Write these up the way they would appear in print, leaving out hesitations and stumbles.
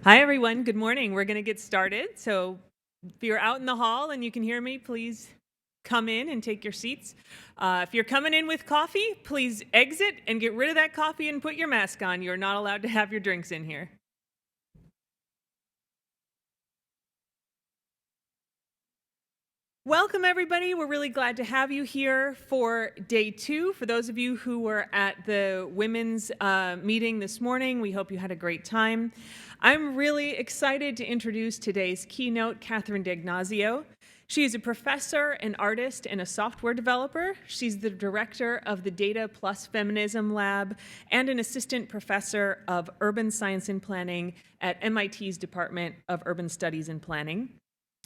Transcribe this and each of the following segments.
Hi, everyone. Good morning. We're going to get started. So if you're out in the hall and you can hear me, please come in and take your seats. If you're coming in with coffee, please exit and get rid of that coffee and put your mask on. You're not allowed to have your drinks in here. Welcome, everybody. We're really glad to have you here for day 2. For those of you who were at the women's meeting this morning, we hope you had a great time. I'm really excited to introduce today's keynote, Catherine D'Ignazio. She is a professor, an artist, and a software developer. She's the director of the Data Plus Feminism Lab and an assistant professor of urban science and planning at MIT's Department of Urban Studies and Planning.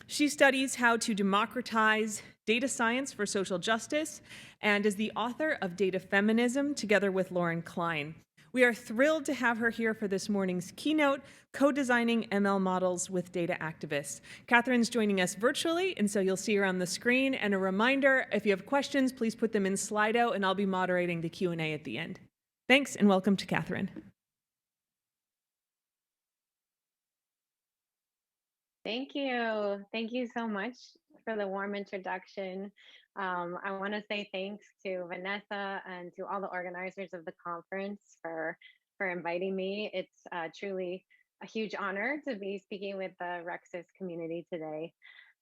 She studies how to democratize data science for social justice and is the author of Data Feminism together with Lauren Klein. We are thrilled to have her here for this morning's keynote, Co-Designing ML Models with Data Activists. Catherine's joining us virtually, and so you'll see her on the screen. And a reminder, if you have questions, please put them in Slido, and I'll be moderating the Q&A at the end. Thanks, and welcome to Catherine. Thank you. Thank you so much for the warm introduction. I want to say thanks to Vanessa and to all the organizers of the conference for inviting me. It's truly a huge honor to be speaking with the RecSys community today.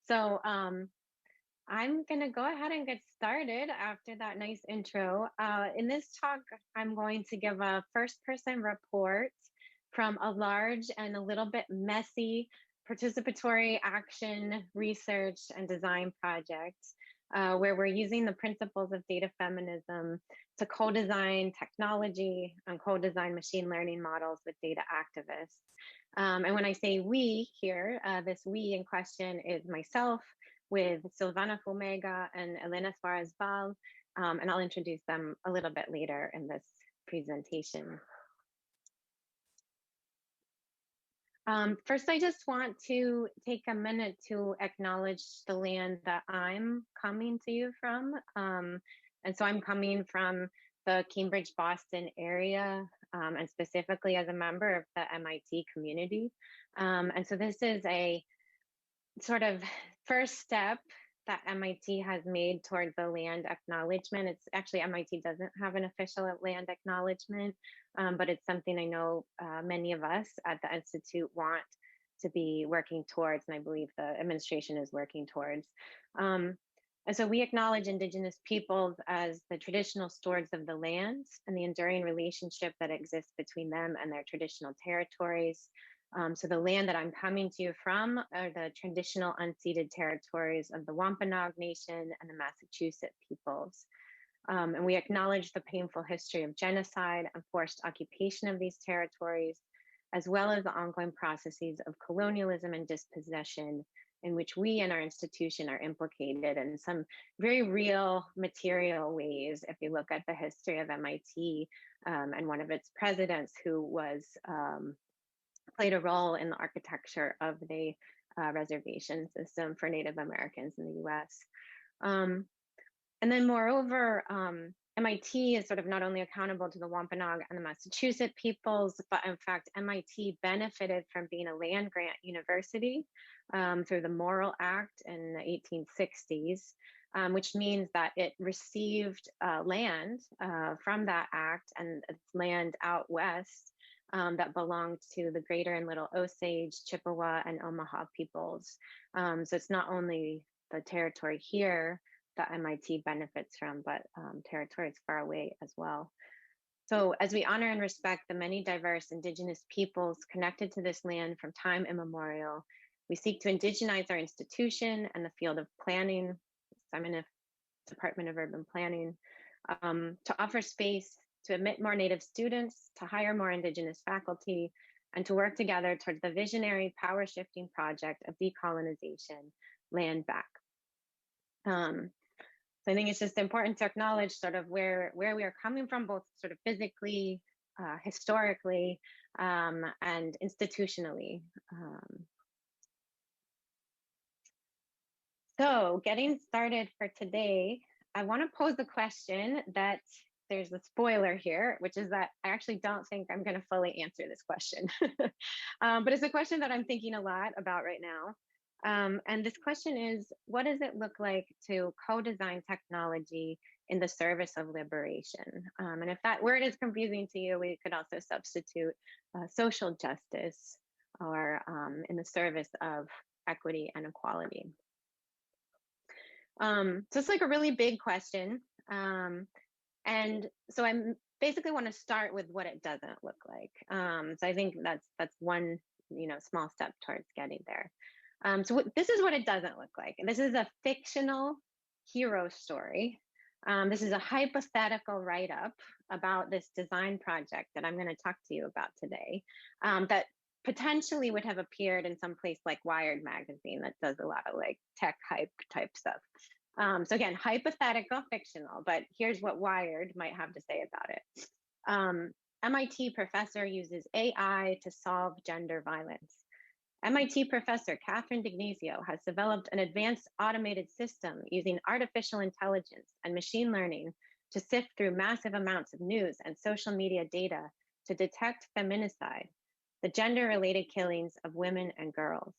So I'm going to go ahead and get started after that nice intro. In this talk, I'm going to give a first-person report from a large and a little bit messy participatory action research and design project where we're using the principles of data feminism to co-design technology and co-design machine learning models with data activists. And when I say we here, this we in question is myself with Silvana Fumega and Helena Suárez Val, and I'll introduce them a little bit later in this presentation. First, I just want to take a minute to acknowledge the land that I'm coming to you from. And so I'm coming from the Cambridge, Boston area, and specifically as a member of the MIT community. And so this is a sort of first step that MIT has made toward the land acknowledgement. It's actually MIT doesn't have an official land acknowledgement, but it's something I know many of us at the Institute want to be working towards, and I believe the administration is working towards. And so we acknowledge Indigenous peoples as the traditional stewards of the land and the enduring relationship that exists between them and their traditional territories. So the land that I'm coming to you from are the traditional unceded territories of the Wampanoag Nation and the Massachusetts peoples. And we acknowledge the painful history of genocide and forced occupation of these territories, as well as the ongoing processes of colonialism and dispossession in which we and our institution are implicated in some very real material ways. If you look at the history of MIT and one of its presidents who was played a role in the architecture of the reservation system for Native Americans in the US. And then moreover, MIT is sort of not only accountable to the Wampanoag and the Massachusetts peoples, but in fact, MIT benefited from being a land grant university through the Morrill Act in the 1860s, which means that it received land from that act and it's land out west that belonged to the Greater and Little Osage, Chippewa, and Omaha peoples. So it's not only the territory here that MIT benefits from, but territories far away as well. So as we honor and respect the many diverse Indigenous peoples connected to this land from time immemorial, we seek to indigenize our institution and the field of planning. I'm in a Department of Urban Planning, to offer space to admit more Native students, to hire more Indigenous faculty, and to work together towards the visionary power shifting project of decolonization, Land Back. So I think it's just important to acknowledge sort of where we are coming from, both sort of physically, historically, and institutionally. So getting started for today, I want to pose the question that there's a spoiler here, which is that I actually don't think I'm going to fully answer this question. But it's a question that I'm thinking a lot about right now. And this question is, what does it look like to co-design technology in the service of liberation? And if that word is confusing to you, we could also substitute social justice or in the service of equity and equality. So it's like a really big question. And so I basically want to start with what it doesn't look like. So I think that's one small step towards getting there. So this is what it doesn't look like. And this is a fictional hero story. This is a hypothetical write-up about this design project that I'm going to talk to you about today, that potentially would have appeared in some place like Wired magazine that does a lot of like tech hype type stuff. So again, hypothetical, fictional, but here's what Wired might have to say about it. MIT professor uses AI to solve gender violence. MIT professor Catherine D'Ignazio has developed an advanced automated system using artificial intelligence and machine learning to sift through massive amounts of news and social media data to detect feminicide, the gender-related killings of women and girls.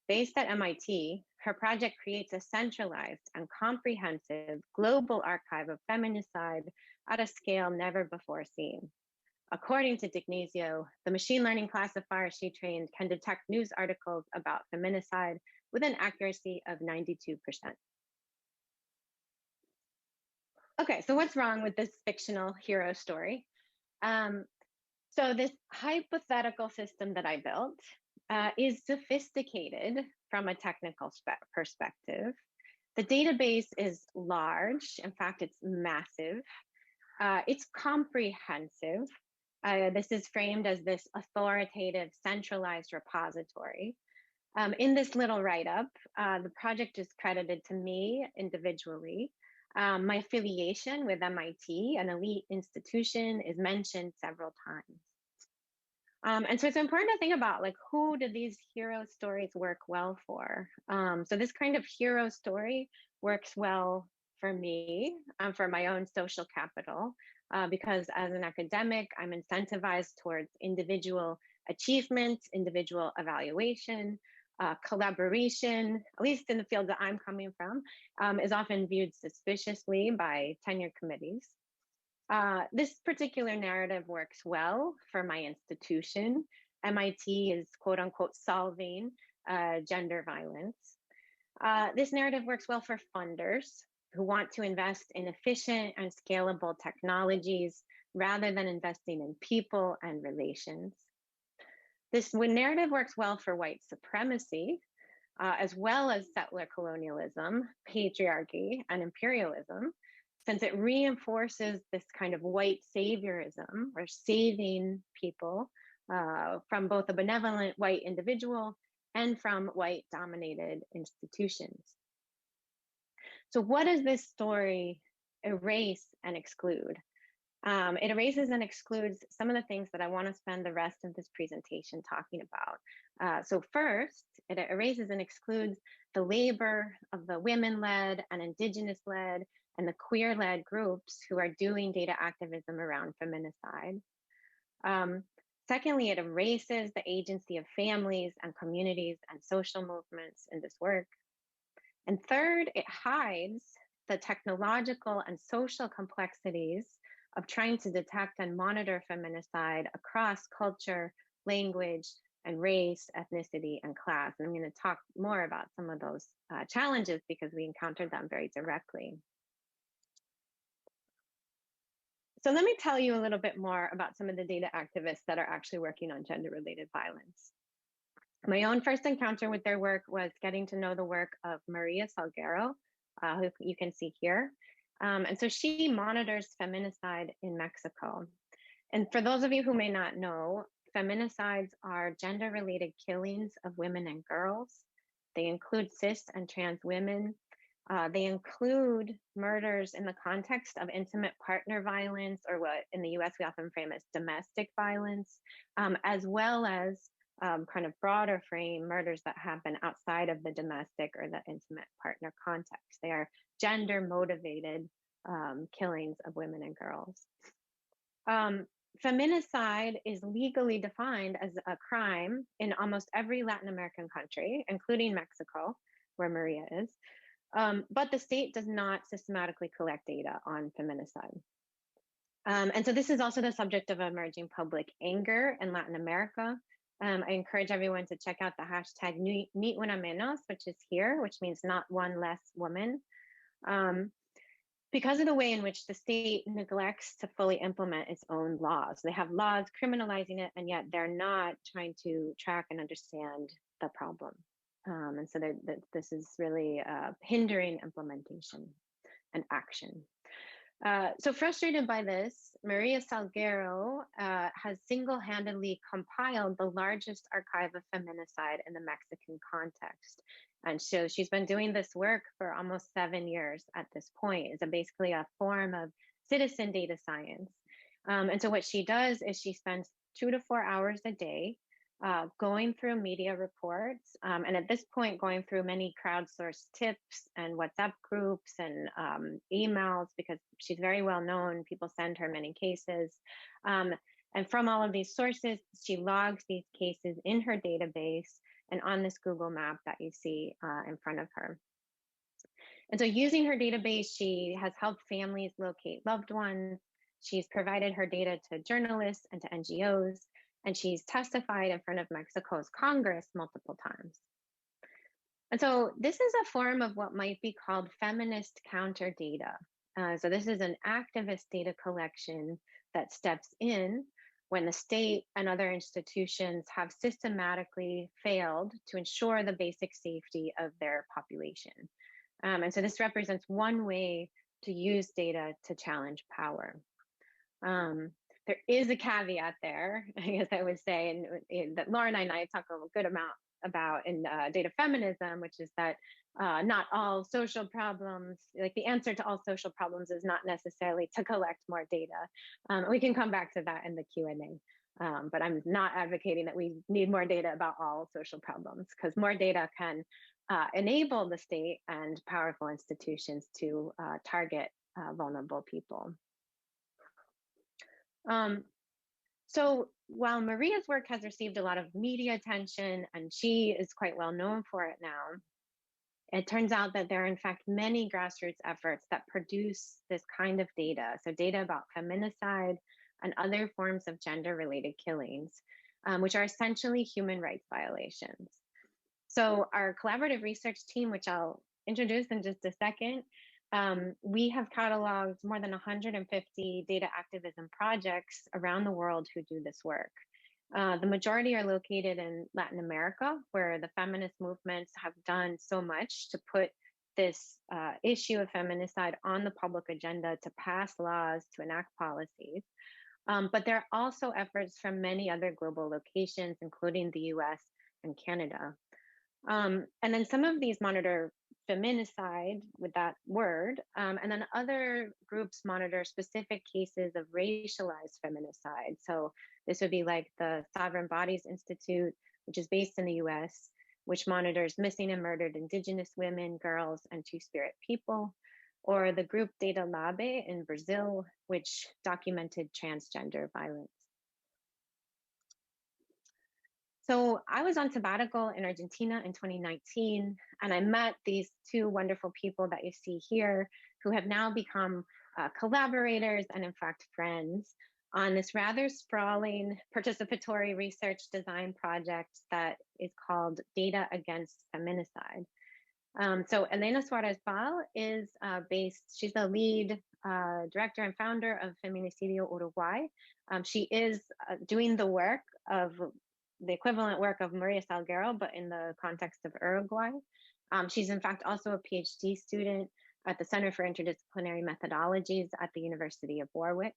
Based at MIT, her project creates a centralized and comprehensive global archive of feminicide at a scale never before seen. According to D'Ignazio, the machine learning classifier she trained can detect news articles about feminicide with an accuracy of 92%. Okay, so what's wrong with this fictional hero story? So this hypothetical system that I built is sophisticated from a technical perspective. The database is large. In fact, it's massive. It's comprehensive. This is framed as this authoritative, centralized repository. In this little write-up, the project is credited to me individually. My affiliation with MIT, an elite institution, is mentioned several times. And so it's important to think about, like, who do these hero stories work well for? So this kind of hero story works well for me, for my own social capital, because as an academic, I'm incentivized towards individual achievement, individual evaluation, collaboration, at least in the field that I'm coming from, is often viewed suspiciously by tenure committees. This particular narrative works well for my institution. MIT is quote unquote solving gender violence. This narrative works well for funders who want to invest in efficient and scalable technologies rather than investing in people and relations. This narrative works well for white supremacy, as well as settler colonialism, patriarchy, and imperialism, since it reinforces this kind of white saviorism, or saving people from both a benevolent white individual and from white dominated institutions. So what does this story erase and exclude? It erases and excludes some of the things that I want to spend the rest of this presentation talking about. So first, it erases and excludes the labor of the women-led and indigenous-led and the queer-led groups who are doing data activism around feminicide. Secondly, it erases the agency of families and communities and social movements in this work. And third, it hides the technological and social complexities of trying to detect and monitor feminicide across culture, language, and race, ethnicity, and class. And I'm going to talk more about some of those challenges because we encountered them very directly. So let me tell you a little bit more about some of the data activists that are actually working on gender-related violence. My own first encounter with their work was getting to know the work of Maria Salguero, who you can see here. And so she monitors feminicide in Mexico. And for those of you who may not know, feminicides are gender-related killings of women and girls. They include cis and trans women. They include murders in the context of intimate partner violence, or what in the US we often frame as domestic violence, as well as kind of broader frame murders that happen outside of the domestic or the intimate partner context. They are gender motivated killings of women and girls. Feminicide is legally defined as a crime in almost every Latin American country, including Mexico, where Maria is. But the state does not systematically collect data on feminicide. And so this is also the subject of emerging public anger in Latin America. I encourage everyone to check out the hashtag Ni Una Menos, which is here, which means not one less woman. Because of the way in which the state neglects to fully implement its own laws. They have laws criminalizing it, and yet they're not trying to track and understand the problem. And so this is really hindering implementation and action. So frustrated by this, Maria Salguero has single-handedly compiled the largest archive of feminicide in the Mexican context. And so she's been doing this work for almost 7 years at this point. It's basically a form of citizen data science. And so what she does is she spends 2 to 4 hours a day going through media reports, and at this point going through many crowdsourced tips and WhatsApp groups and emails, because she's very well known. People send her many cases. And from all of these sources, she logs these cases in her database and on this Google map that you see in front of her. And so using her database, she has helped families locate loved ones. She's provided her data to journalists and to NGOs, and she's testified in front of Mexico's Congress multiple times. And so this is a form of what might be called feminist counter data. So this is an activist data collection that steps in when the state and other institutions have systematically failed to ensure the basic safety of their population. And so this represents one way to use data to challenge power. There is a caveat there, I guess I would say, and that Laura and I talk a good amount about in data feminism, which is that not all social problems, like the answer to all social problems is not necessarily to collect more data. We can come back to that in the Q&A, but I'm not advocating that we need more data about all social problems, because more data can enable the state and powerful institutions to target vulnerable people. So while Maria's work has received a lot of media attention and she is quite well known for it now, it turns out that there are in fact many grassroots efforts that produce this kind of data. So data about feminicide and other forms of gender-related killings, which are essentially human rights violations. So our collaborative research team, which I'll introduce in just a second, we have cataloged more than 150 data activism projects around the world who do this work. The majority are located in Latin America, where the feminist movements have done so much to put this issue of feminicide on the public agenda, to pass laws, to enact policies. But there are also efforts from many other global locations, including the US and Canada. And then some of these monitor feminicide with that word, and then other groups monitor specific cases of racialized feminicide. So this would be like the Sovereign Bodies Institute, which is based in the US, which monitors missing and murdered Indigenous women, girls, and Two-Spirit people, or the group Data Labe in Brazil, which documented transgender violence. So I was on sabbatical in Argentina in 2019, and I met these two wonderful people that you see here, who have now become collaborators and in fact friends on this rather sprawling participatory research design project that is called Data Against Feminicide. So Helena Suárez Val is she's the lead director and founder of Feminicidio Uruguay. She is doing the work of the equivalent work of Maria Salguero, but in the context of Uruguay. She's in fact also a PhD student at the Center for Interdisciplinary Methodologies at the University of Warwick.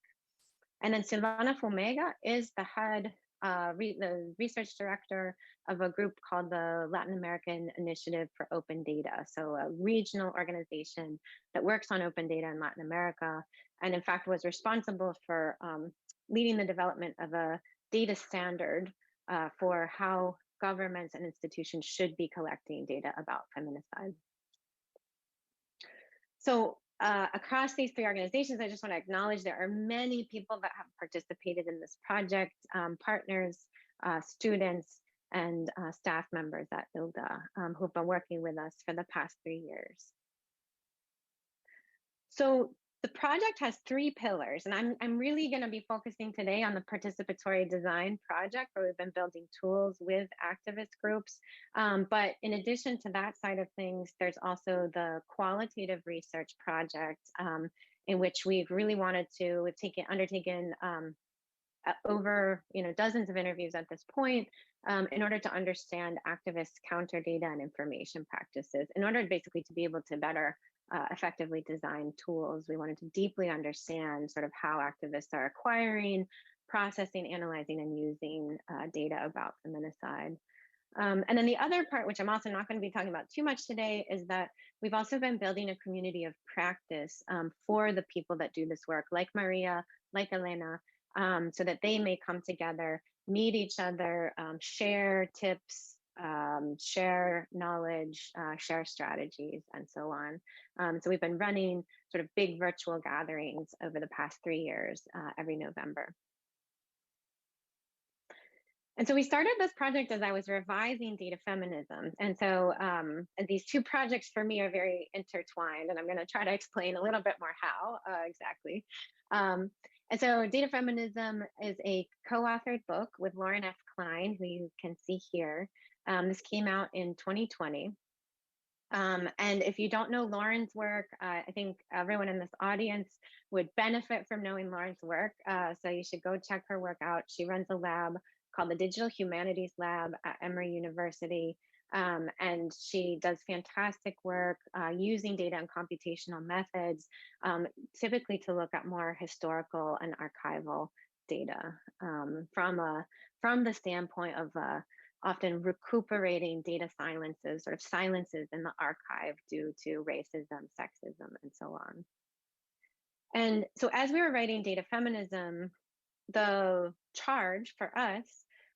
And then Silvana Fumega is the head, the research director of a group called the Latin American Initiative for Open Data. So a regional organization that works on open data in Latin America, and in fact was responsible for leading the development of a data standard for how governments and institutions should be collecting data about feminicide. So across these three organizations, I just want to acknowledge there are many people that have participated in this project, partners, students, and staff members at ILDA who've been working with us for the past 3 years. So the project has 3 pillars, and I'm really going to be focusing today on the participatory design project, where we've been building tools with activist groups. But in addition to that side of things, there's also the qualitative research project, in which we've really wanted to, we've undertaken over dozens of interviews at this point, in order to understand activists' counter data and information practices, in order basically to be able to better effectively design tools. We wanted to deeply understand sort of how activists are acquiring, processing, analyzing, and using data about feminicide. And then the other part, which I'm also not going to be talking about too much today, is that we've also been building a community of practice for the people that do this work, like Maria, like Elena, so that they may come together, meet each other, share tips, share knowledge, share strategies, and so on. So we've been running sort of big virtual gatherings over the past 3 years, every November. And so we started this project as I was revising data feminism. And so these 2 projects for me are very intertwined, and I'm going to try to explain a little bit more how exactly. And so Data Feminism is a co-authored book with Lauren F. Klein, who you can see here. This came out in 2020. And if you don't know Lauren's work, I think everyone in this audience would benefit from knowing Lauren's work. So you should go check her work out. She runs a lab called the Digital Humanities Lab at Emory University. And she does fantastic work using data and computational methods, typically to look at more historical and archival data from the standpoint of often recuperating data silences, sort of silences in the archive due to racism, sexism, and so on. And so as we were writing Data Feminism, the charge for us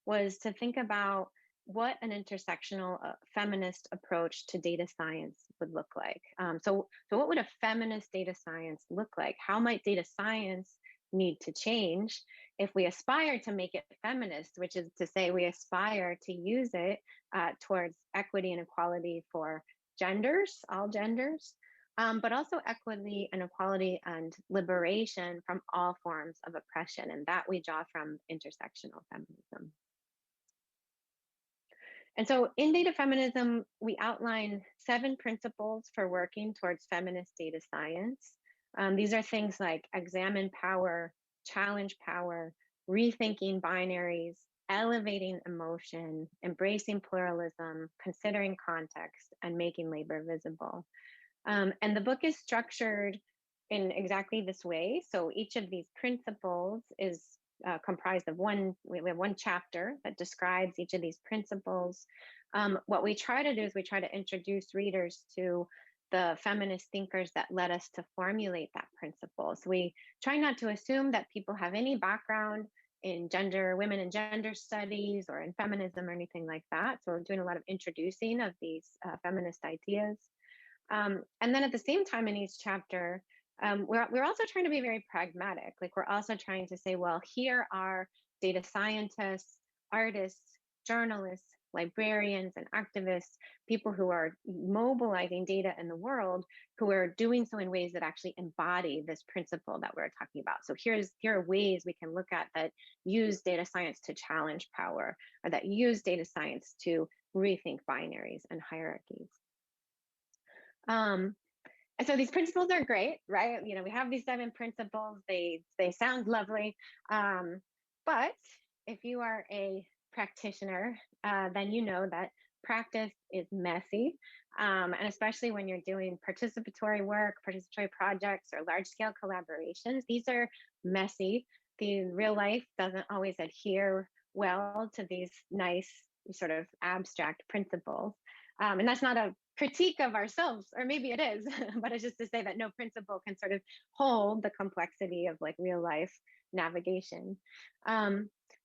was to think about what an intersectional feminist approach to data science would look like. So what would a feminist data science look like? How might data science need to change if we aspire to make it feminist, which is to say we aspire to use it towards equity and equality for genders, all genders, but also equity and equality and liberation from all forms of oppression. And that we draw from intersectional feminism. And so in Data Feminism, we outline 7 principles for working towards feminist data science. These are things like examine power, challenge power, rethinking binaries, elevating emotion, embracing pluralism, considering context, and making labor visible. And the book is structured in exactly this way. So each of these principles is comprised of we have one chapter that describes each of these principles. What we try to do is we try to introduce readers to the feminist thinkers that led us to formulate that principle. So we try not to assume that people have any background in women and gender studies or in feminism or anything like that. So we're doing a lot of introducing of these feminist ideas. And then at the same time in each chapter, we're also trying to be very pragmatic. Like we're also trying to say, well, here are data scientists, artists, journalists, librarians, and activists, people who are mobilizing data in the world, who are doing so in ways that actually embody this principle that we're talking about. So here are ways we can look at that use data science to challenge power, or that use data science to rethink binaries and hierarchies. And so these principles are great, right? We have these 7 principles. They sound lovely, but if you are a practitioner, then you know that practice is messy, and especially when you're doing participatory work, participatory projects, or large-scale collaborations, these are messy. The real life doesn't always adhere well to these nice sort of abstract principles. And that's not a critique of ourselves, or maybe it is, but it's just to say that no principle can sort of hold the complexity of like real life navigation.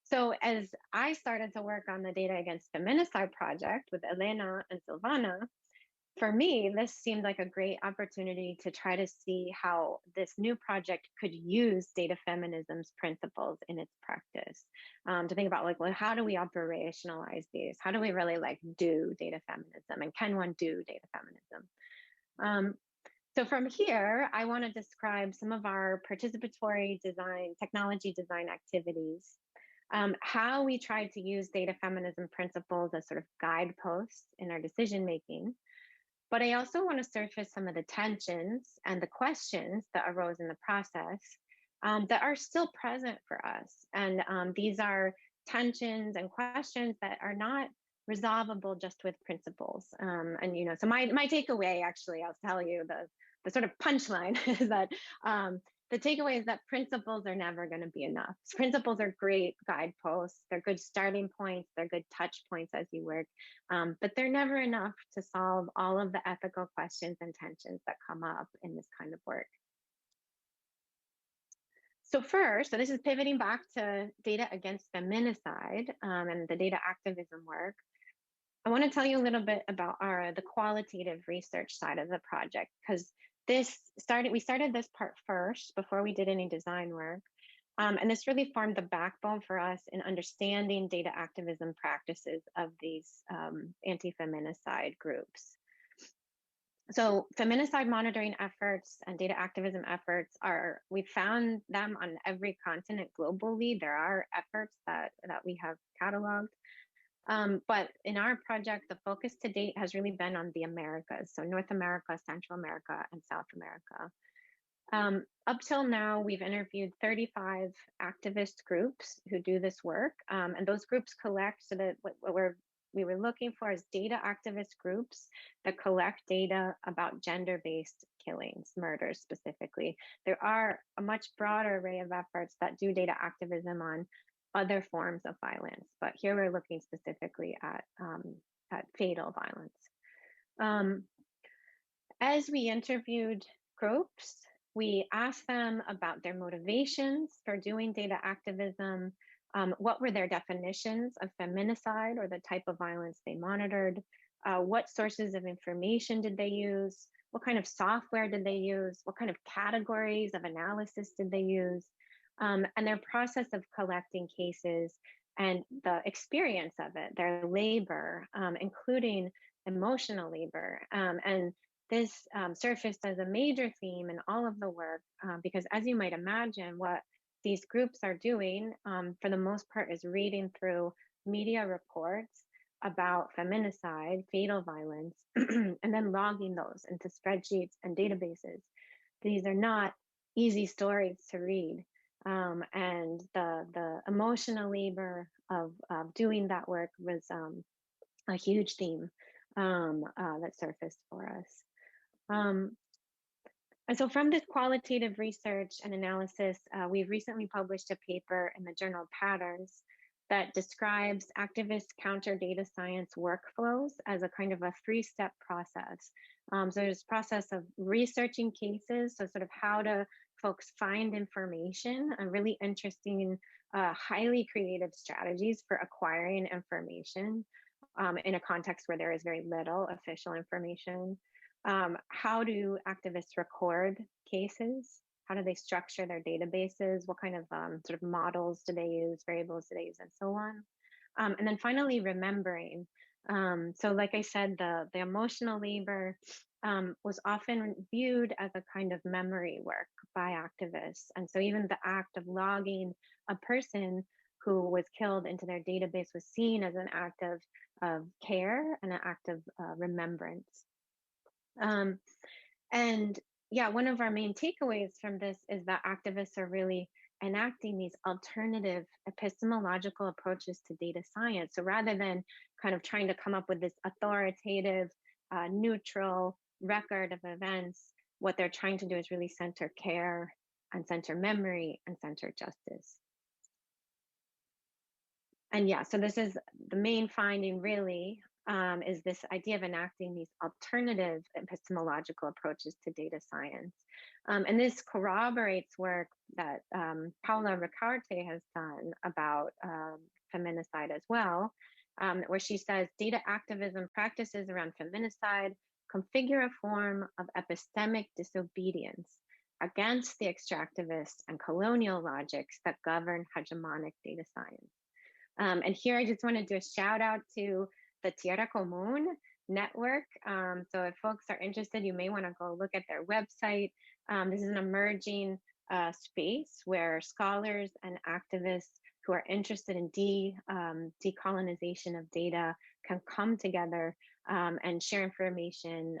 So as I started to work on the Data Against Feminicide project with Elena and Silvana, for me, this seemed like a great opportunity to try to see how this new project could use data feminism's principles in its practice. To think about like, well, how do we operationalize these? How do we really like do data feminism? And can one do data feminism? So from here, I want to describe some of our participatory design, technology design activities, how we tried to use data feminism principles as sort of guideposts in our decision making. But I also want to surface some of the tensions and the questions that arose in the process that are still present for us. And these are tensions and questions that are not resolvable just with principles. And so my takeaway, actually, I'll tell you the sort of punchline is that the takeaway is that principles are never going to be enough. Principles are great guideposts. They're good starting points. They're good touch points as you work, but they're never enough to solve all of the ethical questions and tensions that come up in this kind of work. So first, so this is pivoting back to data against feminicide and the data activism work. I want to tell you a little bit about the qualitative research side of the project, because we started this part first before we did any design work. And this really formed the backbone for us in understanding data activism practices of these anti-feminicide groups. So feminicide monitoring efforts and data activism efforts we found them on every continent globally. There are efforts that we have cataloged. But in our project, the focus to date has really been on the Americas. So North America, Central America, and South America. Up till now, we've interviewed 35 activist groups who do this work. And those groups collect, so that what we were looking for is data activist groups that collect data about gender-based killings, murders specifically. There are a much broader array of efforts that do data activism on other forms of violence, but here we're looking specifically at fatal violence. As we interviewed groups, we asked them about their motivations for doing data activism, what were their definitions of feminicide or the type of violence they monitored, what sources of information did they use, what kind of software did they use, what kind of categories of analysis did they use, and their process of collecting cases and the experience of it, their labor, including emotional labor. And this surfaced as a major theme in all of the work, because as you might imagine, what these groups are doing, for the most part, is reading through media reports about feminicide, fatal violence, and then logging those into spreadsheets and databases. These are not easy stories to read. And the emotional labor of doing that work was a huge theme that surfaced for us. And so from this qualitative research and analysis, we've recently published a paper in the journal Patterns that describes activist counter data science workflows as a kind of a 3-step process. So there's a process of researching cases, so sort of how do folks find information, and really interesting, highly creative strategies for acquiring information in a context where there is very little official information. How do activists record cases? How do they structure their databases? What kind of sort of models do they use, variables do they use, and so on? And then finally, remembering. So like I said, the emotional labor was often viewed as a kind of memory work by activists. And so even the act of logging a person who was killed into their database was seen as an act of care and an act of remembrance. And yeah, one of our main takeaways from this is that activists are really enacting these alternative epistemological approaches to data science. So rather than kind of trying to come up with this authoritative, neutral record of events, what they're trying to do is really center care and center memory and center justice. And yeah, so this is the main finding really, is this idea of enacting these alternative epistemological approaches to data science. And this corroborates work that Paula Ricarte has done about feminicide as well, where she says data activism practices around feminicide configure a form of epistemic disobedience against the extractivist and colonial logics that govern hegemonic data science. And here I just want to do a shout out to the Tierra Común network. So if folks are interested, you may want to go look at their website. This is an emerging space where scholars and activists who are interested in decolonization of data can come together and share information,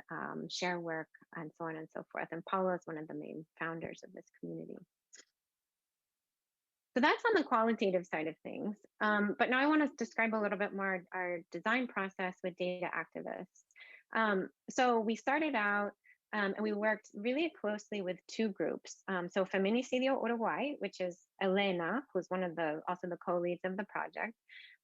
share work, and so on and so forth. And Paula is one of the main founders of this community. So that's on the qualitative side of things. But now I want to describe a little bit more our design process with data activists. So we started out and we worked really closely with two groups. So Feminicidio Uruguay, which is Elena, who's one of the also the co-leads of the project.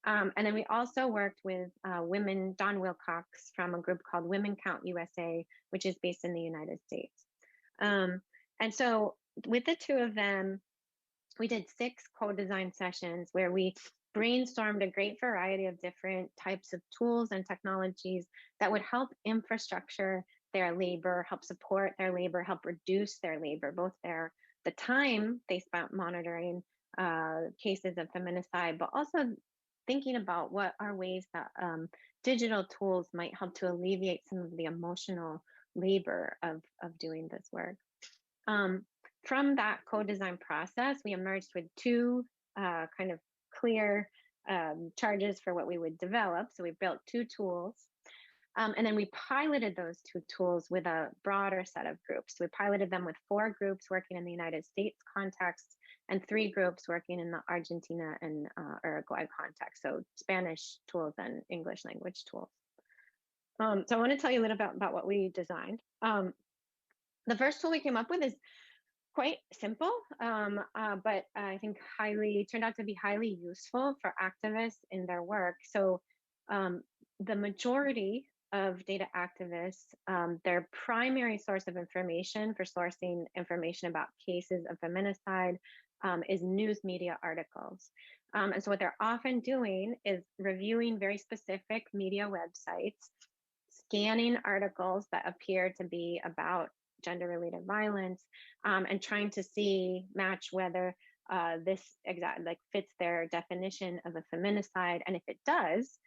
And then we also worked with women, Dawn Wilcox from a group called Women Count USA, which is based in the United States. And so with the two of them, we did 6 co-design sessions where we brainstormed a great variety of different types of tools and technologies that would help infrastructure their labor, help support their labor, help reduce their labor, both the time they spent monitoring cases of feminicide, but also thinking about what are ways that digital tools might help to alleviate some of the emotional labor of doing this work. From that co-design process, we emerged with 2 kind of clear charges for what we would develop. So we built 2 tools. And then we piloted those 2 tools with a broader set of groups. We piloted them with 4 groups working in the United States context and 3 groups working in the Argentina and Uruguay context. So Spanish tools and English language tools. So I want to tell you a little bit about what we designed. The first tool we came up with is quite simple, but I think turned out to be highly useful for activists in their work. So the majority of data activists, their primary source of information for sourcing information about cases of feminicide is news media articles. And so what they're often doing is reviewing very specific media websites, scanning articles that appear to be about gender-related violence, and trying to match whether this fits their definition of a feminicide. And if it does,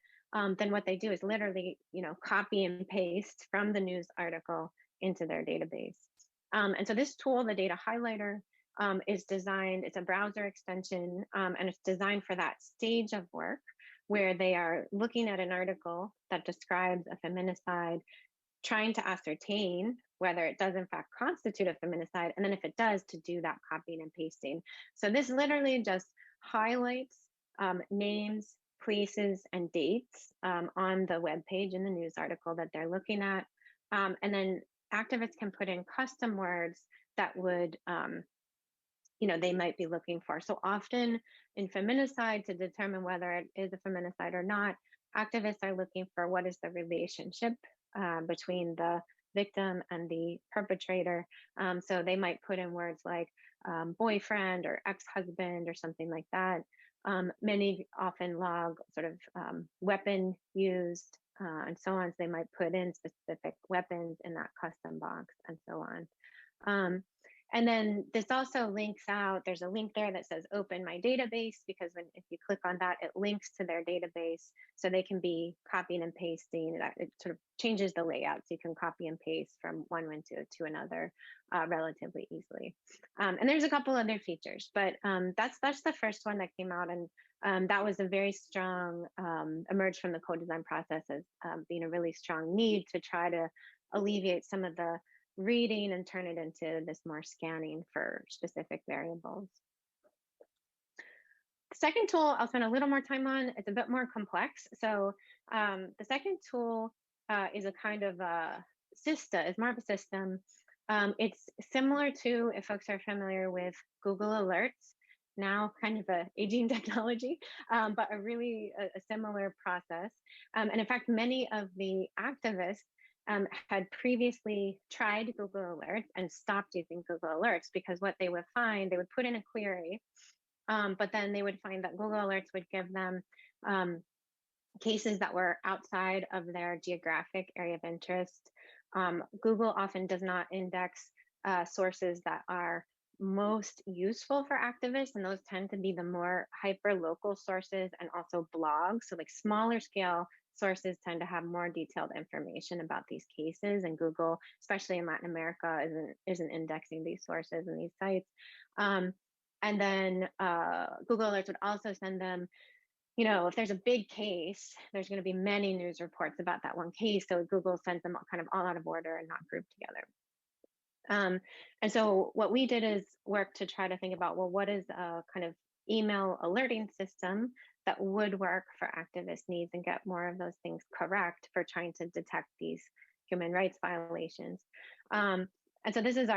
then what they do is literally, copy and paste from the news article into their database. And so this tool, the data highlighter, is designed, it's a browser extension, and it's designed for that stage of work where they are looking at an article that describes a feminicide, trying to ascertain whether it does in fact constitute a feminicide, and then if it does, to do that copying and pasting. So this literally just highlights names, places, and dates on the web page in the news article that they're looking at. And then activists can put in custom words that would, they might be looking for. So often in feminicide, to determine whether it is a feminicide or not, activists are looking for what is the relationship between the victim and the perpetrator. So they might put in words like boyfriend or ex-husband or something like that. Many often log sort of weapon used and so on. So they might put in specific weapons in that custom box and so on. And then this also links out, there's a link there that says open my database, because if you click on that, it links to their database, so they can be copying and pasting. It sort of changes the layout, so you can copy and paste from one window to another relatively easily. And there's a couple other features, but that's the first one that came out, and that was a very strong, emerged from the co-design process as being a really strong need to try to alleviate some of the reading and turn it into this more scanning for specific variables. The second tool I'll spend a little more time on. It's a bit more complex. So the second tool is a kind of a it's more of a system. It's similar to, if folks are familiar with Google Alerts, now kind of a aging technology, but a similar process. And in fact, many of the activists had previously tried Google Alerts and stopped using Google Alerts, because what they would find, they would put in a query, but then they would find that Google Alerts would give them cases that were outside of their geographic area of interest, Google often does not index sources that are most useful for activists, and those tend to be the more hyper local sources and also blogs. So like smaller scale sources tend to have more detailed information about these cases, and Google, especially in Latin America, isn't indexing these sources and these sites. And then Google Alerts would also send them, you know, if there's a big case, there's going to be many news reports about that one case. So Google sends them kind of all out of order and not grouped together. And so what we did is work to try to think about, well, what is a kind of email alerting system that would work for activist needs and get more of those things correct for trying to detect these human rights violations. And so this is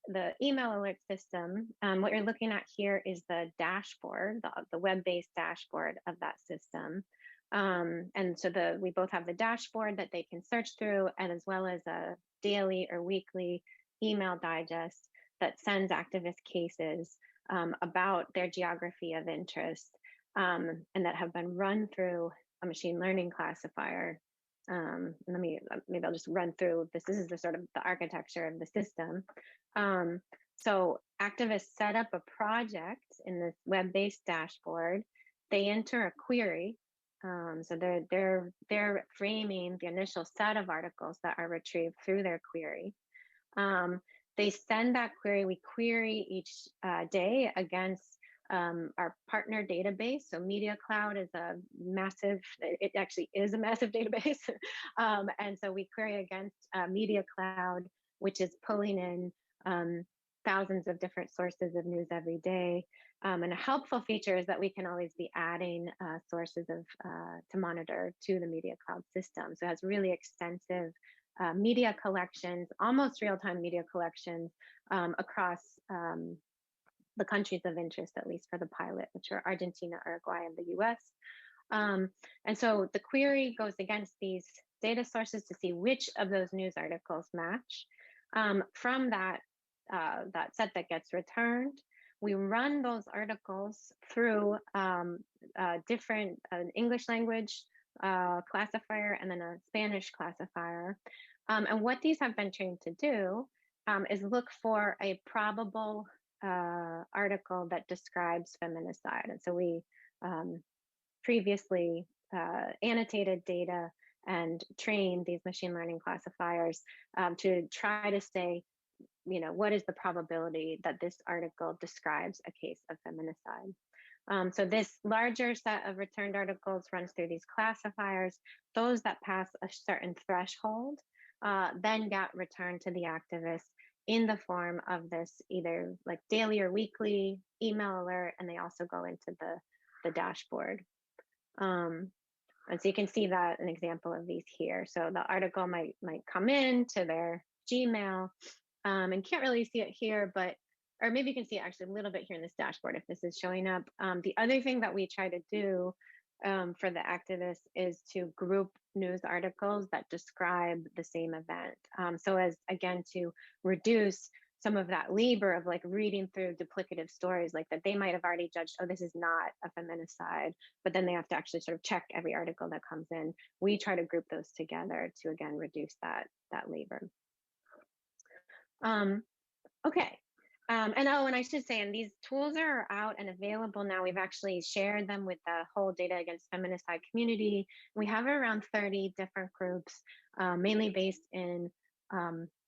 the email alert system. What you're looking at here is the dashboard, the web-based dashboard of that system. And so we both have the dashboard that they can search through, and as well as a daily or weekly email digest that sends activist cases about their geography of interest, and that have been run through a machine learning classifier. Maybe I'll just run through this. This is the sort of the architecture of the system. So activists set up a project in this web-based dashboard. They enter a query. So they're framing the initial set of articles that are retrieved through their query. They send that query. We query each day against our partner database. So Media Cloud is a massive, it actually is a massive database. And so we query against Media Cloud, which is pulling in thousands of different sources of news every day. And a helpful feature is that we can always be adding sources to monitor to the Media Cloud system. So it has really extensive media collections, almost real-time media collections across the countries of interest, at least for the pilot, which are Argentina, Uruguay, and the US. And so the query goes against these data sources to see which of those news articles match. From that set that gets returned, we run those articles through different English language classifier and then a Spanish classifier. And what these have been trained to do is look for a probable article that describes feminicide. And so we previously annotated data and trained these machine learning classifiers to try to say, you know, what is the probability that this article describes a case of feminicide? So this larger set of returned articles runs through these classifiers. Those that pass a certain threshold then get returned to the activists in the form of this either like daily or weekly email alert, and they also go into the dashboard. And so you can see that an example of these here. So the article might come in to their Gmail, and can't really see it here, but or maybe you can see it actually a little bit here in this dashboard if this is showing up. The other thing that we try to do for the activists is to group news articles that describe the same event. So as, again, to reduce some of that labor of like reading through duplicative stories like that they might have already judged, oh, this is not a feminicide, but then they have to actually sort of check every article that comes in. We try to group those together to, again, reduce that labor. Okay. And I should say, and these tools are out and available now. We've actually shared them with the whole Data Against Feminicide community. We have around 30 different groups, mainly based in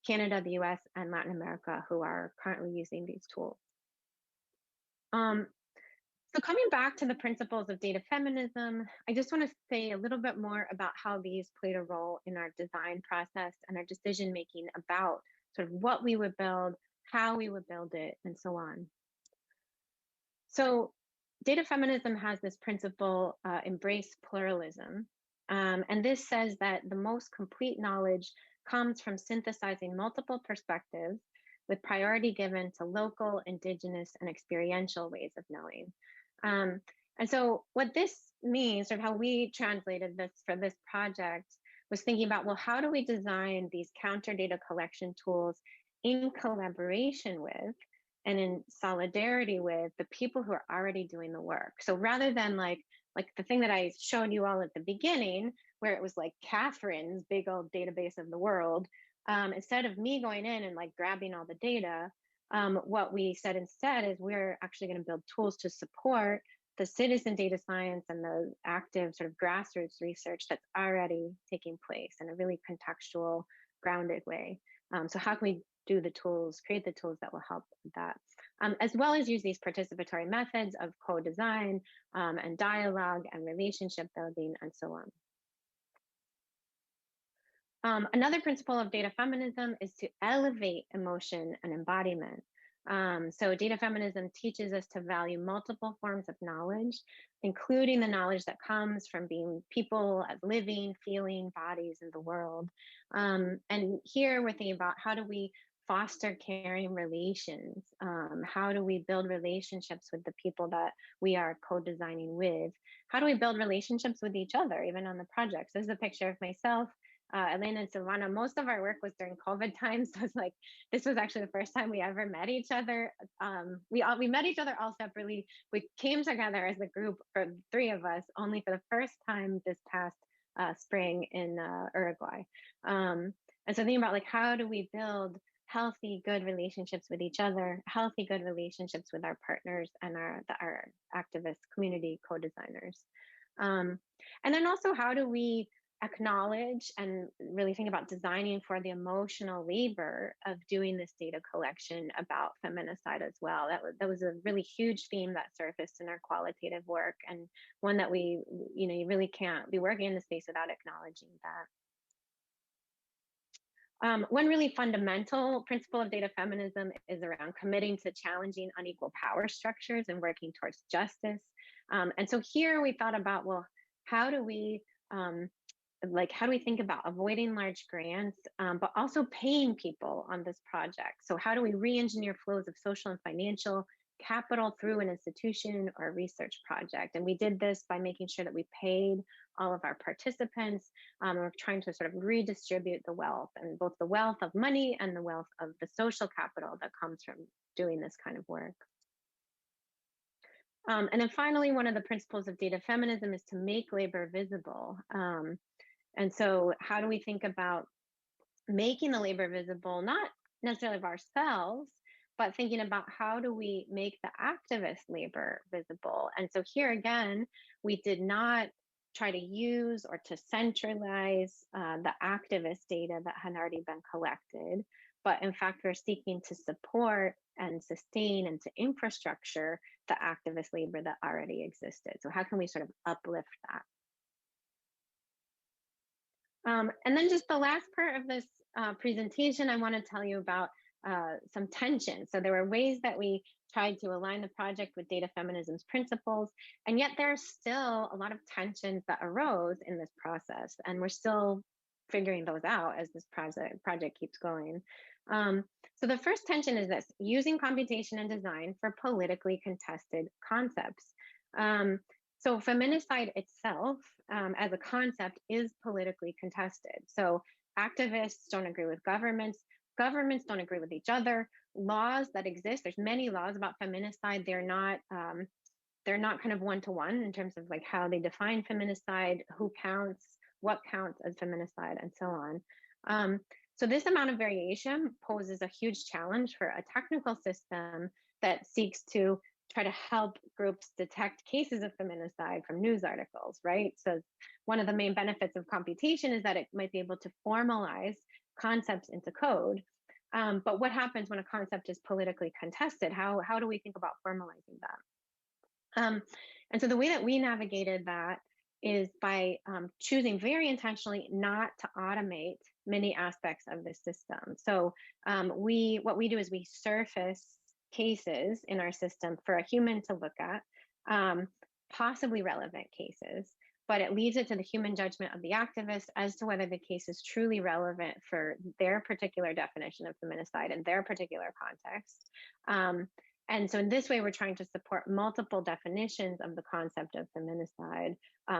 Canada, the US, and Latin America, who are currently using these tools. So coming back to the principles of data feminism, I just want to say a little bit more about how these played a role in our design process and our decision making about sort of what we would build, how we would build it, and so on. So data feminism has this principle, embrace pluralism. And this says that the most complete knowledge comes from synthesizing multiple perspectives with priority given to local, indigenous, and experiential ways of knowing. And so what this means, or how we translated this for this project, was thinking about, well, how do we design these counter data collection tools in collaboration with and in solidarity with the people who are already doing the work? So rather than like the thing that I showed you all at the beginning, where it was like Catherine's big old database of the world, instead of me going in and like grabbing all the data, what we said instead is we're actually going to build tools to support the citizen data science and the active sort of grassroots research that's already taking place in a really contextual, grounded way. So how can we do the tools, create the tools that will help with that, as well as use these participatory methods of co-design and dialogue and relationship building and so on. Another principle of data feminism is to elevate emotion and embodiment. So data feminism teaches us to value multiple forms of knowledge, including the knowledge that comes from being people as living, feeling bodies in the world. And here we're thinking about how do we foster caring relations? How do we build relationships with the people that we are co-designing with? How do we build relationships with each other, even on the projects? This is a picture of myself, Elena and Silvana. Most of our work was during COVID times. So it's like, this was actually the first time we ever met each other. We met each other all separately. We came together as a group for three of us only for the first time this past spring in Uruguay. And so thinking about like, how do we build healthy, good relationships with each other, healthy, good relationships with our partners and our activist community co-designers. And then also, how do we acknowledge and really think about designing for the emotional labor of doing this data collection about feminicide as well? That was a really huge theme that surfaced in our qualitative work, and one that we, you really can't be working in the space without acknowledging that. One really fundamental principle of data feminism is around committing to challenging unequal power structures and working towards justice. And so here we thought about, well, how do we think about avoiding large grants, but also paying people on this project? So how do we re-engineer flows of social and financial capital through an institution or a research project? And we did this by making sure that we paid all of our participants. We're trying to sort of redistribute the wealth, and both the wealth of money and the wealth of the social capital that comes from doing this kind of work. And then finally, one of the principles of data feminism is to make labor visible. And so how do we think about making the labor visible, not necessarily of ourselves, but thinking about how do we make the activist labor visible? And so here again, we did not try to use or to centralize the activist data that had already been collected, but in fact, we're seeking to support and sustain and to infrastructure the activist labor that already existed. So how can we sort of uplift that? And then just the last part of this presentation, I want to tell you about some tension. So there were ways that we tried to align the project with data feminism's principles, and yet there are still a lot of tensions that arose in this process, and we're still figuring those out as this project keeps going. So the first tension is this: using computation and design for politically contested concepts. So feminicide itself as a concept is politically contested. So activists don't agree with governments. Governments don't agree with each other. Laws that exist, there's many laws about feminicide. They're not kind of one-to-one in terms of like how they define feminicide, who counts, what counts as feminicide, and so on. So this amount of variation poses a huge challenge for a technical system that seeks to try to help groups detect cases of feminicide from news articles, right? So one of the main benefits of computation is that it might be able to formalize concepts into code. But what happens when a concept is politically contested? How do we think about formalizing that? And so the way that we navigated that is by choosing very intentionally not to automate many aspects of the system. So what we do is we surface cases in our system for a human to look at, possibly relevant cases, but it leaves it to the human judgment of the activist as to whether the case is truly relevant for their particular definition of feminicide in their particular context. And so in this way, we're trying to support multiple definitions of the concept of feminicide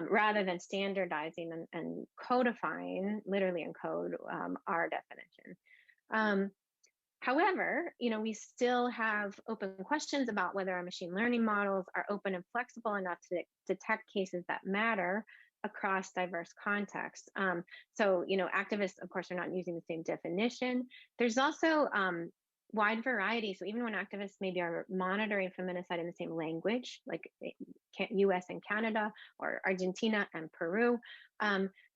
rather than standardizing and codifying, literally in code, our definition. However, we still have open questions about whether our machine learning models are open and flexible enough to detect cases that matter across diverse contexts. So, activists, of course, are not using the same definition. There's also wide variety. So even when activists maybe are monitoring feminicide in the same language, like US and Canada or Argentina and Peru,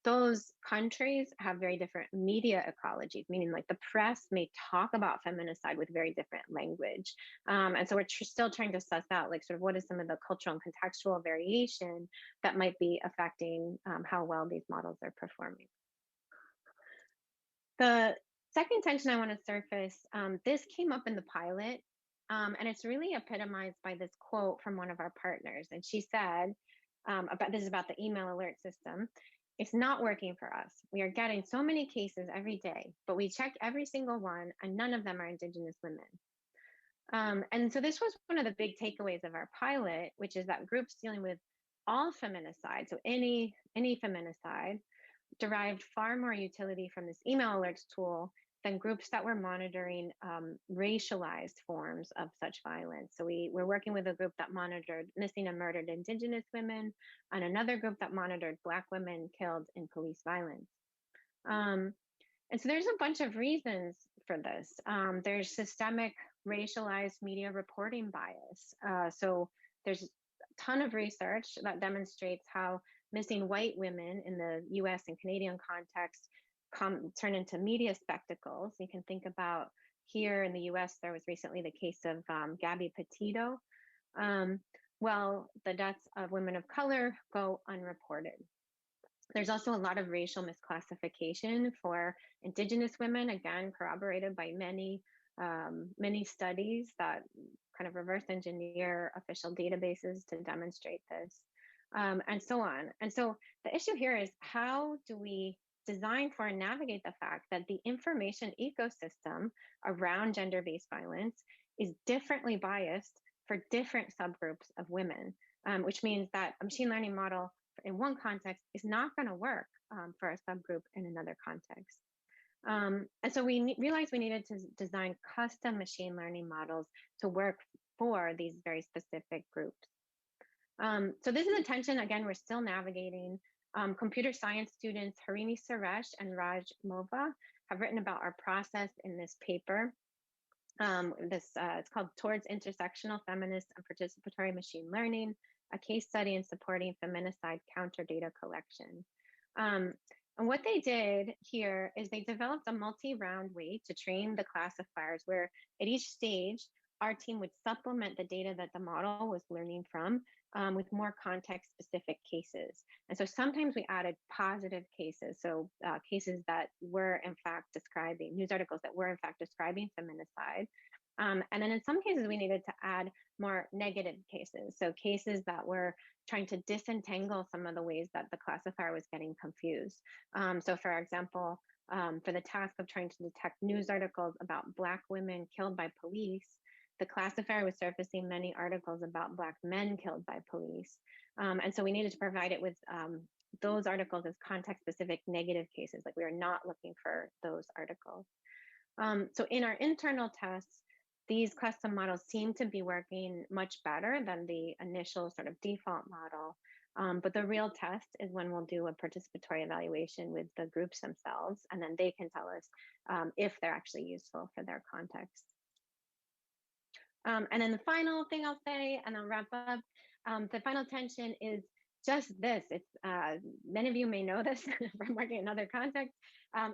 those countries have very different media ecologies, meaning like the press may talk about feminicide with very different language. And so we're still trying to suss out like sort of what is some of the cultural and contextual variation that might be affecting how well these models are performing. The second tension I want to surface, this came up in the pilot, and it's really epitomized by this quote from one of our partners. And she said, this is about the email alert system. It's not working for us. We are getting so many cases every day, but we check every single one, and none of them are Indigenous women. And so this was one of the big takeaways of our pilot, which is that groups dealing with all feminicide, so any feminicide, derived far more utility from this email alerts tool than groups that were monitoring racialized forms of such violence. So we're working with a group that monitored missing and murdered Indigenous women, and another group that monitored Black women killed in police violence. And so there's a bunch of reasons for this. There's systemic racialized media reporting bias. So there's a ton of research that demonstrates how missing white women in the US and Canadian context turn into media spectacles. You can think about here in the US, there was recently the case of Gabby Petito. Well, the deaths of women of color go unreported. There's also a lot of racial misclassification for Indigenous women, again, corroborated by many studies that kind of reverse engineer official databases to demonstrate this, and so on. And so the issue here is, how do we design for and navigate the fact that the information ecosystem around gender-based violence is differently biased for different subgroups of women, which means that a machine learning model in one context is not going to work for a subgroup in another context. And so we realized we needed to design custom machine learning models to work for these very specific groups. So this is a tension, again, we're still navigating. Computer science students Harini Suresh and Raj Mova have written about our process in this paper. It's called Towards Intersectional Feminist and Participatory Machine Learning, a case study in supporting feminicide counter data collection. And what they did here is they developed a multi-round way to train the classifiers, where at each stage, our team would supplement the data that the model was learning from with more context-specific cases. And so sometimes we added positive cases, so cases that were in fact describing, news articles that were in fact describing feminicide. And then in some cases, we needed to add more negative cases. So cases that were trying to disentangle some of the ways that the classifier was getting confused. So for example, for the task of trying to detect news articles about Black women killed by police, the classifier was surfacing many articles about Black men killed by police. And so we needed to provide it with those articles as context-specific negative cases, like we are not looking for those articles. So in our internal tests, these custom models seem to be working much better than the initial sort of default model. But the real test is when we'll do a participatory evaluation with the groups themselves, and then they can tell us if they're actually useful for their context. And then the final thing I'll say, and I'll wrap up, the final tension is just this. It's many of you may know this from working in other contexts.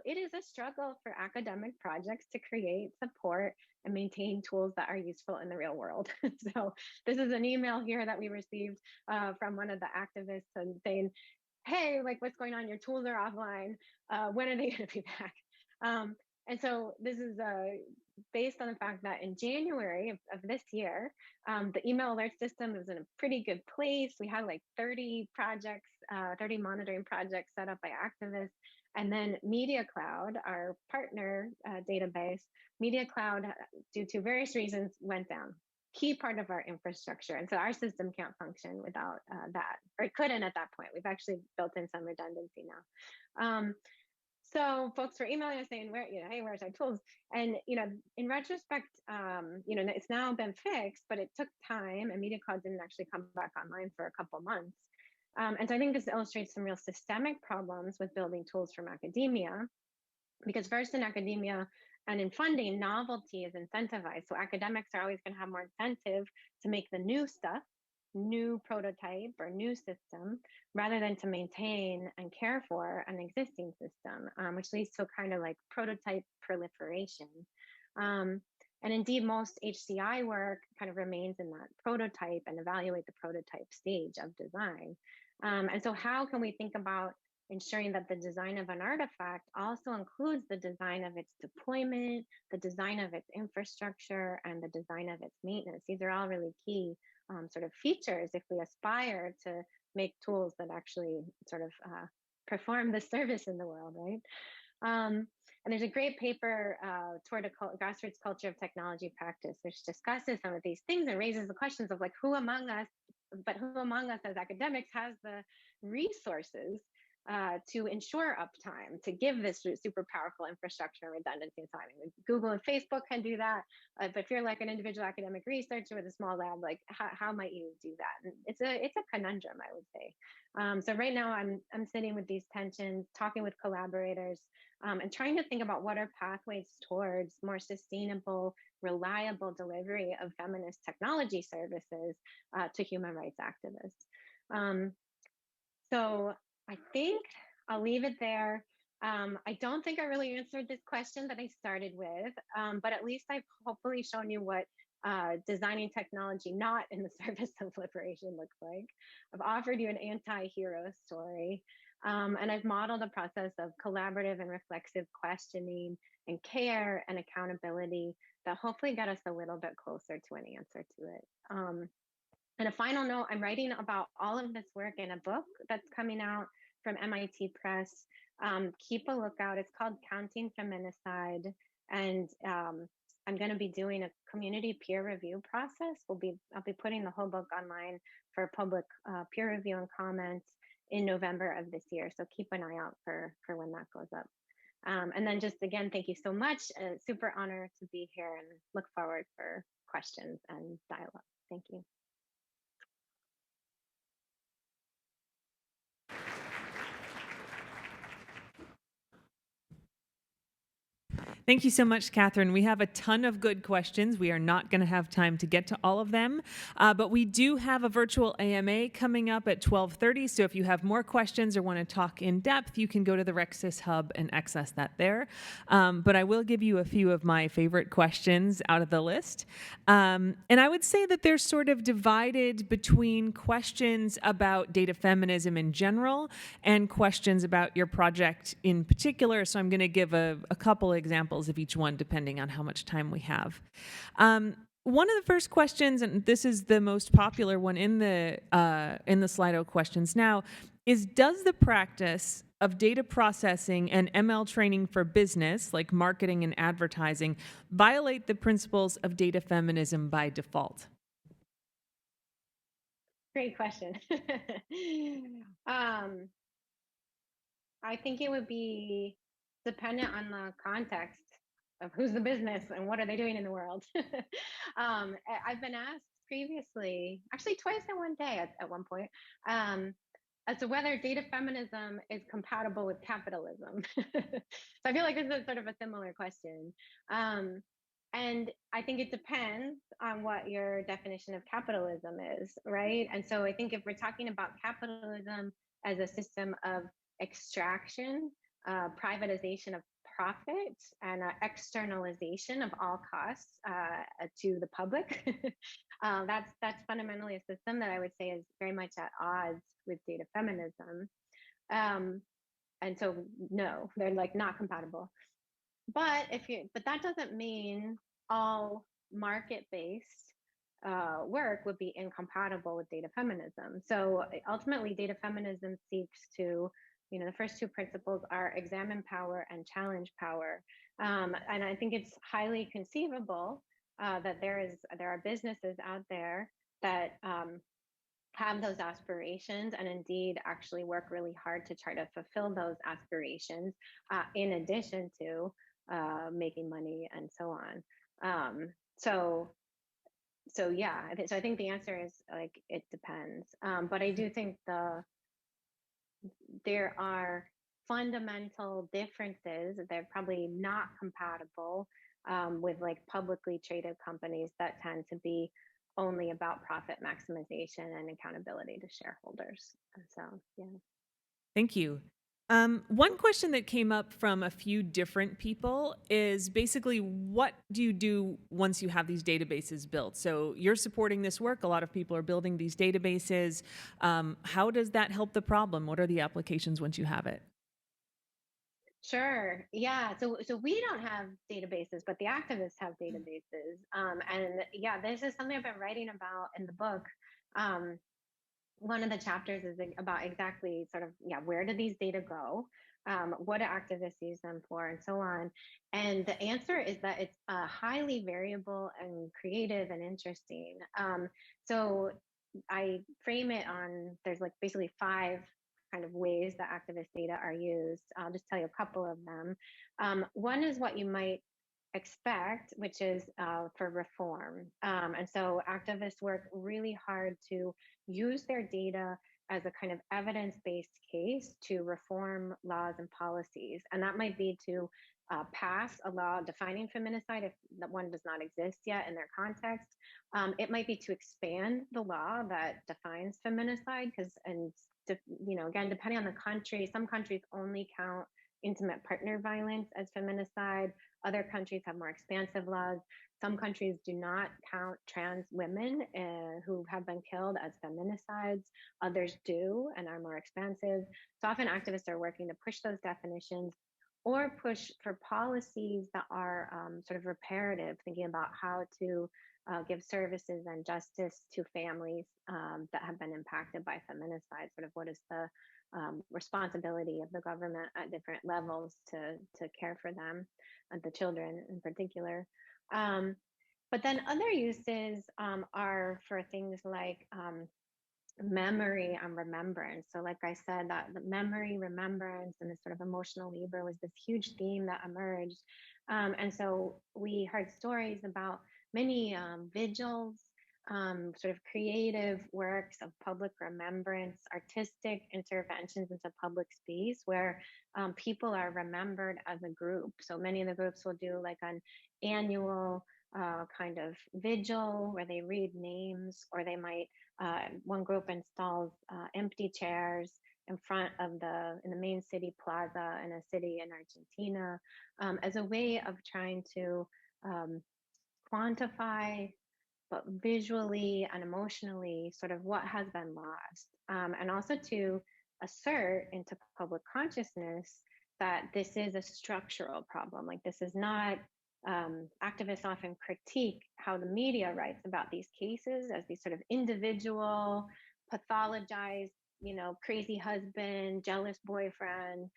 It is a struggle for academic projects to create, support, and maintain tools that are useful in the real world. So this is an email here that we received from one of the activists and saying, hey, like, what's going on? Your tools are offline. When are they going to be back? And so this is based on the fact that in January of this year, the email alert system was in a pretty good place. We had like 30 projects, 30 monitoring projects set up by activists. And then Media Cloud, our partner database, Media Cloud, due to various reasons, went down. Key part of our infrastructure. And so our system can't function without that, or it couldn't at that point. We've actually built in some redundancy now. So folks were emailing us saying, hey, where's our tools? And, in retrospect, it's now been fixed, but it took time, and Media Cloud didn't actually come back online for a couple months. And so I think this illustrates some real systemic problems with building tools from academia, because first in academia and in funding, novelty is incentivized. So academics are always going to have more incentive to make the new stuff, new prototype or new system, rather than to maintain and care for an existing system, which leads to a kind of like prototype proliferation. Um, and indeed, most HCI work kind of remains in that prototype and evaluate the prototype stage of design. And so how can we think about ensuring that the design of an artifact also includes the design of its deployment, the design of its infrastructure, and the design of its maintenance? These are all really key sort of features if we aspire to make tools that actually sort of perform the service in the world, right? And there's a great paper toward a grassroots culture of technology practice, which discusses some of these things and raises the questions of like who among us as academics has the resources to ensure uptime, to give this super powerful infrastructure and redundancy and timing. Google and Facebook can do that, but if you're like an individual academic researcher with a small lab, like how might you do that? And it's a conundrum, I would say. So right now I'm sitting with these tensions, talking with collaborators, and trying to think about what are pathways towards more sustainable, reliable delivery of feminist technology services to human rights activists. So I think I'll leave it there. I don't think I really answered this question that I started with, but at least I've hopefully shown you what designing technology not in the service of liberation looks like. I've offered you an anti-hero story, and I've modeled a process of collaborative and reflexive questioning and care and accountability that hopefully get us a little bit closer to an answer to it. And a final note, I'm writing about all of this work in a book that's coming out from MIT Press. Keep a lookout. It's called Counting Feminicide. And I'm going to be doing a community peer review process. I'll be putting the whole book online for public peer review and comments in November of this year. So keep an eye out for when that goes up. And then just again, thank you so much. Super honor to be here and look forward for questions and dialogue. Thank you. Thank you so much, Catherine. We have a ton of good questions. We are not going to have time to get to all of them, but we do have a virtual AMA coming up at 12:30. So if you have more questions or want to talk in depth, you can go to the RecSys Hub and access that there. But I will give you a few of my favorite questions out of the list. And I would say that they're sort of divided between questions about data feminism in general and questions about your project in particular. So I'm going to give a couple examples of each one depending on how much time we have. One of the first questions, and this is the most popular one in the Slido questions now, is does the practice of data processing and ML training for business, like marketing and advertising, violate the principles of data feminism by default? Great question. I think it would be dependent on the context of who's the business and what are they doing in the world. I've been asked previously, actually twice in one day at one point, as to whether data feminism is compatible with capitalism. So I feel like this is sort of a similar question. And I think it depends on what your definition of capitalism is, right? And so I think if we're talking about capitalism as a system of extraction, privatization of profit, and externalization of all costs to the public, that's fundamentally a system that I would say is very much at odds with data feminism. And so no, they're like not compatible. But that doesn't mean all market-based work would be incompatible with data feminism. So ultimately, data feminism seeks to, the first two principles are examine power and challenge power. And I think it's highly conceivable that there are businesses out there that have those aspirations and indeed actually work really hard to try to fulfill those aspirations in addition to making money and so on. So yeah, so I think the answer is like it depends. But I do think the there are fundamental differences. They're probably not compatible with like publicly traded companies that tend to be only about profit maximization and accountability to shareholders. So, yeah. Thank you. One question that came up from a few different people is basically, what do you do once you have these databases built? So you're supporting this work. A lot of people are building these databases. How does that help the problem? What are the applications once you have it? Sure. Yeah. So we don't have databases, but the activists have databases. And yeah, this is something I've been writing about in the book. Um, One of the chapters is about exactly sort of, yeah, where do these data go? What do activists use them for, and so on. And the answer is that it's highly variable and creative and interesting. So I frame it on, there's like basically five kind of ways that activist data are used. I'll just tell you a couple of them. One is what you might expect, which is for reform. And so activists work really hard to use their data as a kind of evidence-based case to reform laws and policies. And that might be to pass a law defining feminicide if that one does not exist yet in their context. It might be to expand the law that defines feminicide, because, and again, depending on the country, some countries only count intimate partner violence as feminicide. Other countries have more expansive laws. Some countries do not count trans women who have been killed as feminicides. Others do and are more expansive. So often activists are working to push those definitions or push for policies that are sort of reparative, thinking about how to give services and justice to families that have been impacted by feminicide. Sort of what is the responsibility of the government at different levels to care for them and the children in particular. But then other uses are for things like memory and remembrance. So like I said, that the memory, remembrance, and this sort of emotional labor was this huge theme that emerged. And so we heard stories about many vigils, sort of creative works of public remembrance, artistic interventions into public space where people are remembered as a group. So many of the groups will do like an annual kind of vigil where they read names, or they might one group installs empty chairs in front of in the main city plaza in a city in Argentina as a way of trying to quantify, but visually and emotionally, sort of what has been lost, and also to assert into public consciousness that this is a structural problem. Like, this is not, activists often critique how the media writes about these cases as these sort of individual, pathologized, crazy husband, jealous boyfriend,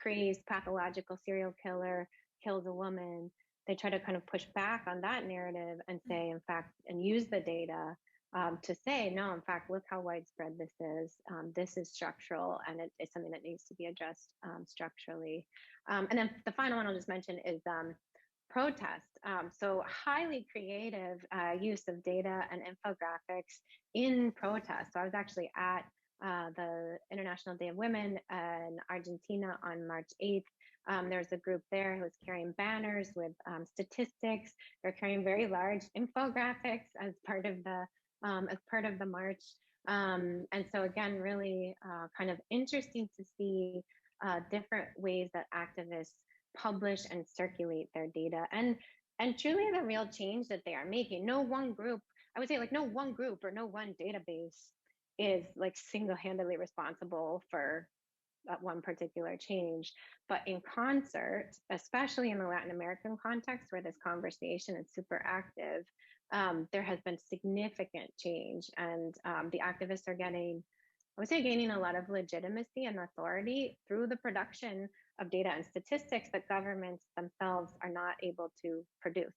crazed pathological serial killer kills a woman. They try to kind of push back on that narrative and say, in fact, and use the data to say, no, in fact, look how widespread this is. This is structural, and it's something that needs to be addressed structurally. And then the final one I'll just mention is protest. So highly creative use of data and infographics in protest. So I was actually at the International Day of Women in Argentina on March 8th. There's a group there who was carrying banners with statistics. They're carrying very large infographics as part of the march. And so again, really kind of interesting to see different ways that activists publish and circulate their data, and truly the real change that they are making. No one group, I would say, like, no one group or no one database is like single-handedly responsible for one particular change, but in concert, especially in the Latin American context where this conversation is super active, there has been significant change, and the activists are getting, I would say, gaining a lot of legitimacy and authority through the production of data and statistics that governments themselves are not able to produce.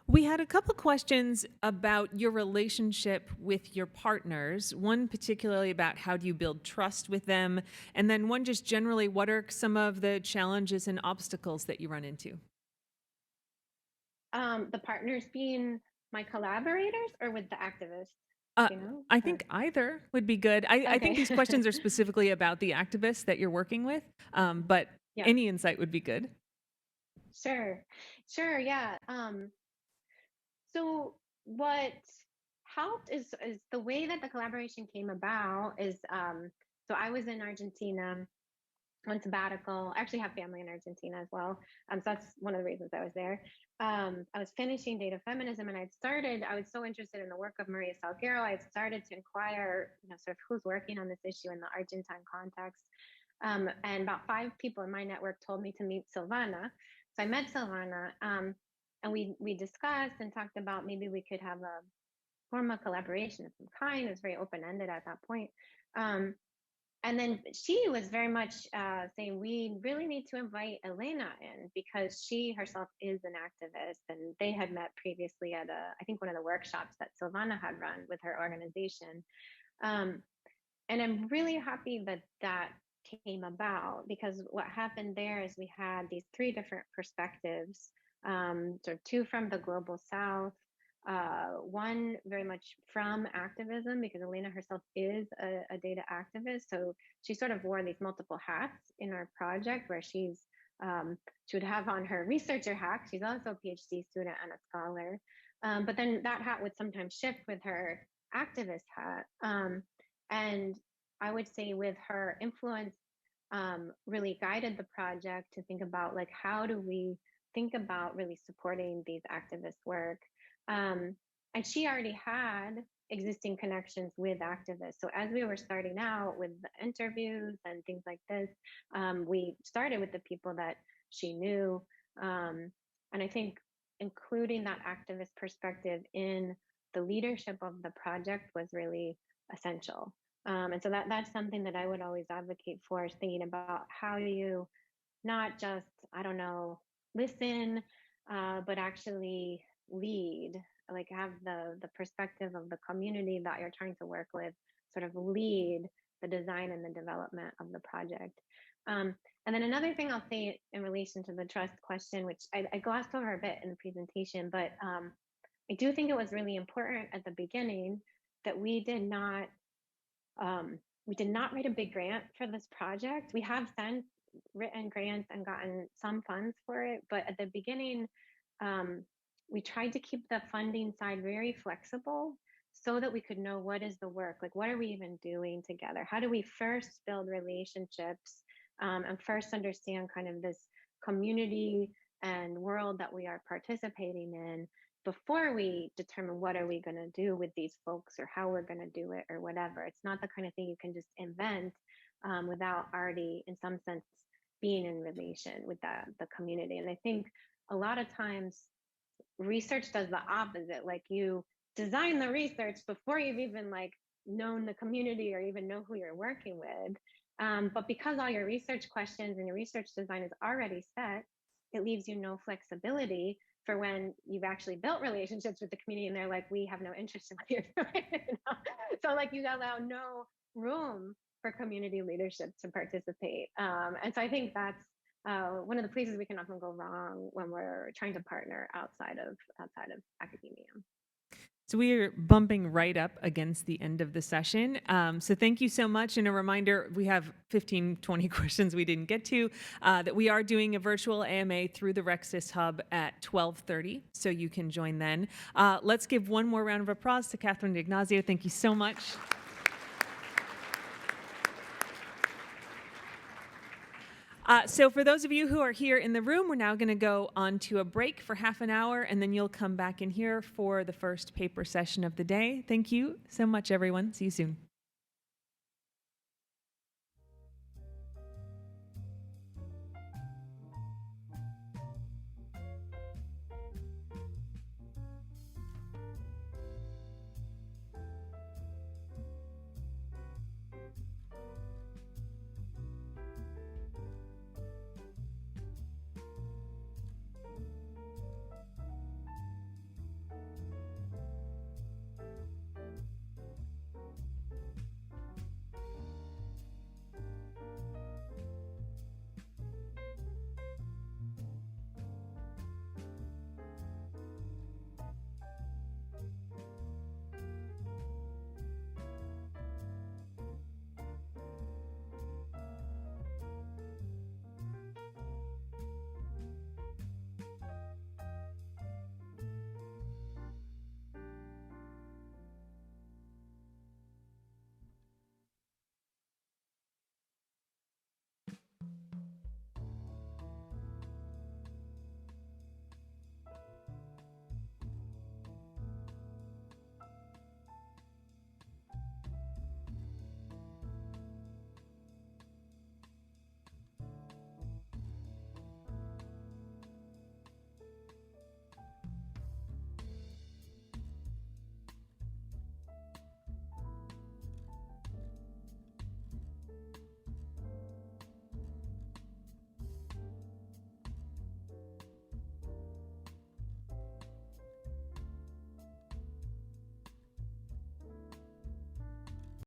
We had a couple questions about your relationship with your partners, one particularly about how do you build trust with them, and then one just generally, what are some of the challenges and obstacles that you run into? The partners being my collaborators or with the activists? You know? I think either would be good. I think Okay. these questions are specifically about the activists that you're working with, but Yeah. any insight would be good. Sure. Sure. Yeah. So what helped is the way that the collaboration came about is so I was in Argentina on sabbatical. I actually have family in Argentina as well. So that's one of the reasons I was there. I was finishing data feminism, and I was so interested in the work of Maria Salguero. I had started to inquire, sort of who's working on this issue in the Argentine context. And about 5 people in my network told me to meet Silvana. So I met Silvana, and we discussed and talked about maybe we could have a form of collaboration of some kind. It was very open ended at that point. And then she was very much saying we really need to invite Elena in because she herself is an activist, and they had met previously at I think one of the workshops that Silvana had run with her organization. And I'm really happy that that came about, because what happened there is we had these 3 different perspectives, sort of 2 from the global south, one very much from activism, because Elena herself is a data activist. So she sort of wore these multiple hats in our project, where she would have on her researcher hat. She's also a PhD student and a scholar. But then that hat would sometimes shift with her activist hat. And I would say with her influence, really guided the project to think about, like, how do we think about really supporting these activist work. And she already had existing connections with activists. So as we were starting out with the interviews and things like this, we started with the people that she knew. And I think including that activist perspective in the leadership of the project was really essential. And so that's something that I would always advocate for, is thinking about how do you not just, I don't know, listen, but actually lead, like have the perspective of the community that you're trying to work with sort of lead the design and the development of the project. And then another thing I'll say in relation to the trust question, which I glossed over a bit in the presentation, but I do think it was really important at the beginning that we did not write a big grant for this project. We have since written grants and gotten some funds for it, but at the beginning, we tried to keep the funding side very flexible so that we could know what is the work, like what are we even doing together? How do we first build relationships, and first understand kind of this community and world that we are participating in, before we determine what are we going to do with these folks or how we're going to do it or whatever. It's not the kind of thing you can just invent without already, in some sense, being in relation with the community. And I think a lot of times research does the opposite. Like, you design the research before you've even like known the community or even know who you're working with. But because all your research questions and your research design is already set, it leaves you no flexibility for when you've actually built relationships with the community and they're like, we have no interest in what you're doing. So like, you allow no room for community leadership to participate. And so I think that's one of the places we can often go wrong when we're trying to partner outside of academia. So we are bumping right up against the end of the session. So thank you so much. And a reminder, we have 15, 20 questions we didn't get to, that we are doing a virtual AMA through the RecSys Hub at 12:30, so you can join then. Let's give one more round of applause to Catherine D'Ignazio. Thank you so much. So for those of you who are here in the room, we're now going to go on to a break for half an hour, and then you'll come back in here for the first paper session of the day. Thank you so much, everyone. See you soon.